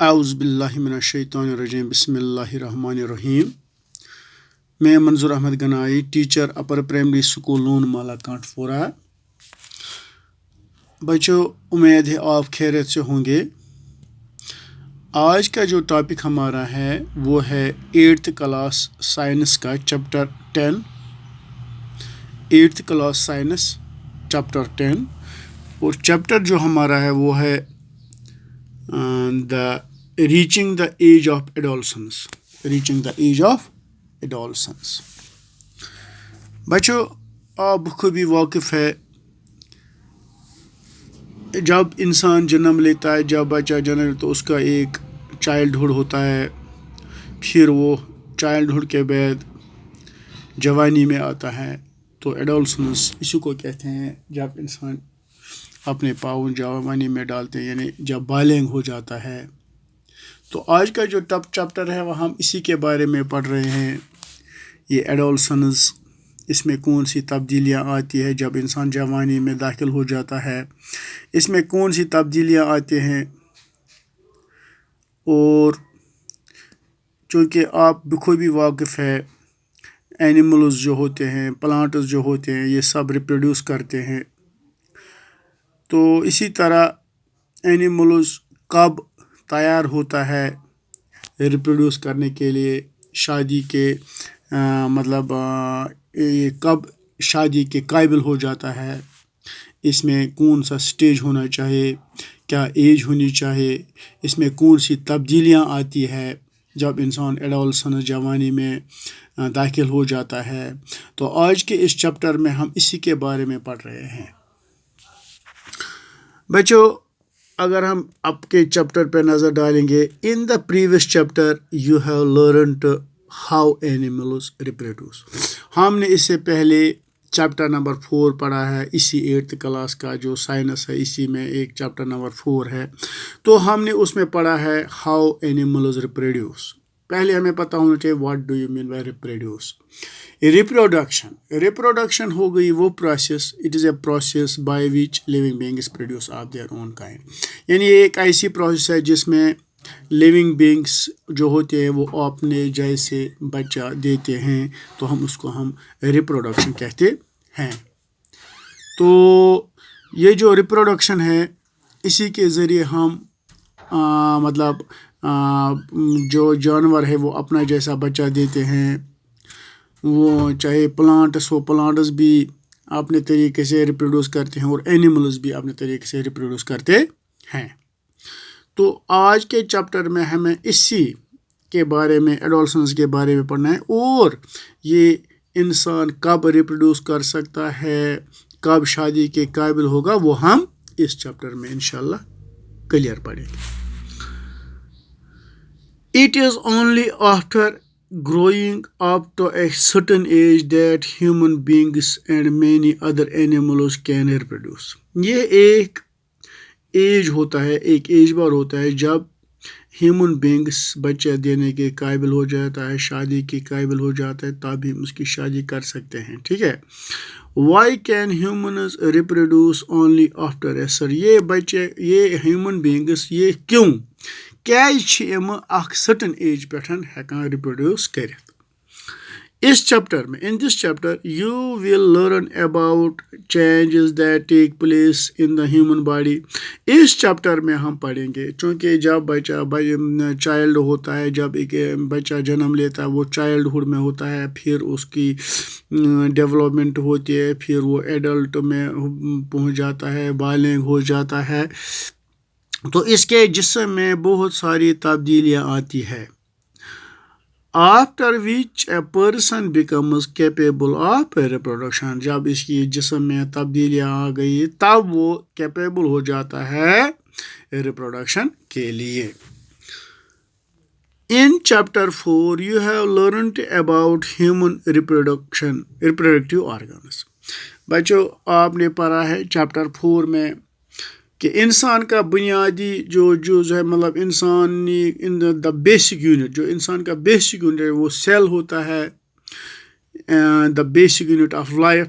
اعوذ باللہ من الشیطان الرجیم بسم اللہ الرحمن الرحیم. میں منظور احمد گنائی، ٹیچر اپر پرائمری اسکول نون مالا کانٹ پورہ. بچوں، امید ہے آپ خیریت سے ہوں گے. آج کا جو ٹاپک ہمارا ہے وہ ہے 8th کلاس سائنس کا chapter 10. 8th class science chapter 10 اور چیپٹر جو ہمارا ہے وہ ہے reaching the age of adolescence. بچوں، آپ بخوبی واقف ہے، جب انسان جنم لیتا ہے، جب بچہ جنم لیتا ہے، اس کا ایک چائلڈہڈ ہوتا ہے. پھر وہ چائلڈہڈ کے بعد جوانی میں آتا ہے تو ایڈولسنس اسی کو کہتے ہیں. جب انسان اپنے پاؤں جوانی میں ڈالتے ہیں، یعنی جب بالغ ہو جاتا ہے. تو آج کا جو چیپٹر ہے وہ ہم اسی کے بارے میں پڑھ رہے ہیں. یہ ایڈولسنس، اس میں کون سی تبدیلیاں آتی ہے جب انسان جوانی میں داخل ہو جاتا ہے، اس میں کون سی تبدیلیاں آتی ہیں. اور چونکہ آپ بخوبی واقف ہے، اینیملز جو ہوتے ہیں، پلانٹس جو ہوتے ہیں، یہ سب ریپروڈیوس کرتے ہیں. تو اسی طرح اینیملز کب تیار ہوتا ہے ریپروڈیوس کرنے کے لیے، شادی کے یہ کب شادی کے قابل ہو جاتا ہے، اس میں کون سا سٹیج ہونا چاہیے، کیا ایج ہونی چاہیے، اس میں کون سی تبدیلیاں آتی ہے جب انسان ایڈولسنس جوانی میں داخل ہو جاتا ہے. تو آج کے اس چیپٹر میں ہم اسی کے بارے میں پڑھ رہے ہیں. بچوں، اگر ہم اب کے چیپٹر پہ نظر ڈالیں گے، in the previous chapter you have learned how animals reproduce. ہم نے اس سے پہلے چیپٹر نمبر 4 پڑھا ہے، اسی 8th کلاس کا جو سائنس ہے، اسی میں ایک چیپٹر نمبر 4 ہے. تو ہم نے اس میں پڑھا ہے ہاؤ اینیملز ریپروڈیوس. پہلے ہمیں پتہ ہونا چاہیے what do you mean by reproduce. Reproduction ہو گئی وہ process, it is a process by which living beings produce of their own kind. یعنی یہ ایک ایسی پروسیس ہے جس میں لیونگ بینگس جو ہوتے ہیں وہ اپنے جیسے بچہ دیتے ہیں، تو ہم ریپروڈکشن کہتے ہیں. تو یہ جو ریپروڈکشن ہے، اسی کے ذریعے ہم جو جانور ہے وہ اپنا جیسا بچہ دیتے ہیں. وہ چاہے پلانٹس ہو، پلانٹس بھی اپنے طریقے سے ریپروڈیوس کرتے ہیں اور اینیملز بھی اپنے طریقے سے ریپروڈیوس کرتے ہیں. تو آج کے چیپٹر میں ہمیں اسی کے بارے میں، ایڈولسنس کے بارے میں پڑھنا ہے، اور یہ انسان کب ریپروڈیوس کر سکتا ہے، کب شادی کے قابل ہوگا، وہ ہم اس چیپٹر میں انشاءاللہ کلیئر پڑھیں گے. It is only after growing up to a certain age that human beings and many other animals can reproduce. یہ ایک ایج ہوتا ہے، ایک ایج بار ہوتا ہے جب ہیومن بینگس بچہ دینے کے قابل ہو جاتا ہے، شادی کے قابل ہو جاتا ہے، تب ہم اس کی شادی کر سکتے ہیں. ٹھیک ہے. Why can humans reproduce only after a certain؟ یہ بچے، یہ ہیومن بینگس، یہ کیوں، کیازِ چھِ یِم اکھ سٹن ایج پٮ۪ٹھ ہٮ۪کان ریپروڈیوس کٔرِتھ. اس چیپٹر میں، in this chapter you will learn about changes that take place in the human body. اس چیپٹر میں ہم پڑھیں گے، چونکہ جب بچہ چائلڈ ہوتا ہے، جب ایک بچہ جنم لیتا ہے، وہ چائلڈہڈ میں ہوتا ہے، پھر اس کی ڈیولپمنٹ ہوتی ہے، پھر وہ ایڈلٹ میں پہنچ جاتا ہے، بالغ ہو جاتا ہے. تو اس کے جسم میں بہت ساری تبدیلیاں آتی ہے. After which a person becomes capable of reproduction. جب اس کی جسم میں تبدیلیاں آ گئی تب وہ کیپیبل ہو جاتا ہے ریپروڈکشن کے لیے. In chapter 4 you have learned about human reproductive organs. بچوں، آپ نے پڑھا ہے چیپٹر 4 میں کہ انسان کا بنیادی جو ہے، انسانی دا بیسک یونٹ، جو انسان کا بیسک یونٹ ہے وہ سیل ہوتا ہے. The basic unit of life